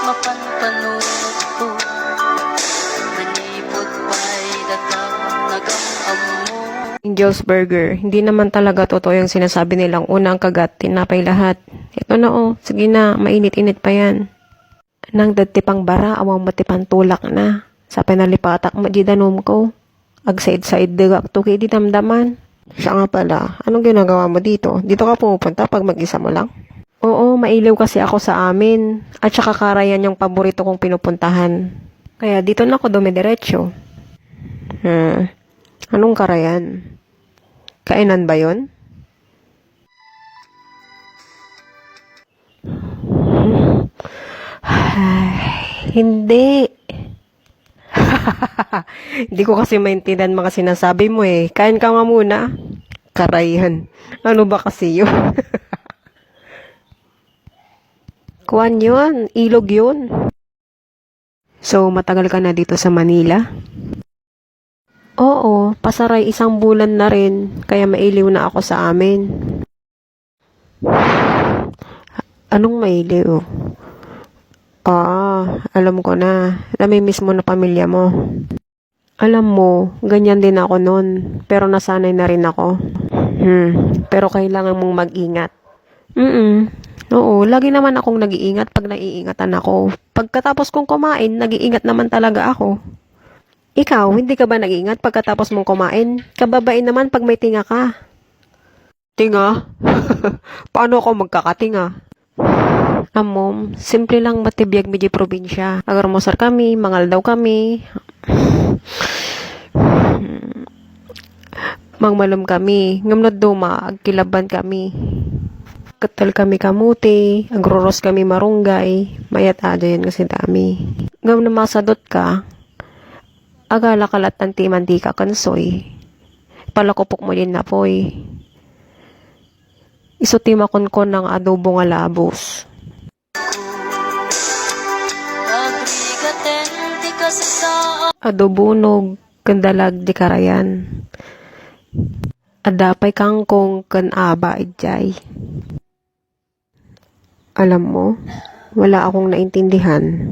mapanpanot ko manipot pa'y datang nagam-amo. Angel's Burger, hindi naman talaga totoo yung sinasabi nilang unang kagat, tinapay lahat. Ito na sige na, mainit-init pa yan. Nang dadtipang bara, awang matipang tulak na. Sa penalipatak mo, di danom ko. Agsaid-said digak to, di damdaman. Siya nga pala, anong ginagawa mo dito? Dito ka pumupunta pag mag-isa mo lang? Oo, mailiw kasi ako sa amin. At saka Karayan yung paborito kong pinupuntahan. Kaya dito na ako dumidiretso. Anong Karayan? Kainan ba yon? Hindi. Hindi ko kasi maintindihan mga sinasabi mo eh. Kain ka nga muna. Karayan. Ano ba kasi yun? Kuwan yun. Ilog yun. So, matagal ka na dito sa Manila? Oo, pasaray 1 bulan na rin. Kaya mailiw na ako sa amin. Anong mailiw? Alam ko na. Namimiss mo na pamilya mo. Alam mo, ganyan din ako nun. Pero nasanay na rin ako. Pero kailangan mong mag-ingat. Oo, lagi naman akong nag-iingat pag naiingatan ako. Pagkatapos kong kumain, nag-iingat naman talaga ako. Ikaw, hindi ka ba nag-iingat pagkatapos mong kumain? Kababain naman pag may tinga ka. Tinga? Paano ako magkakatinga? Amom, simple lang matibiyag medyo probinsya. Agar mosar kami, mangal daw kami. Mangmalom kami, ngamnod duma, agkilaban kami. Katal kami kamuti, agroros kami marunggay, mayat adyo yan kasi dami. Ngam na masadot ka, agala kalat tanti mantika kansoy. Palakupok mo din na poy. Isutima kon ng adobo nga labos. Adobunog, kandalag di Karayan. Adapay kangkong kan aba ijay. Alam mo, wala akong naintindihan.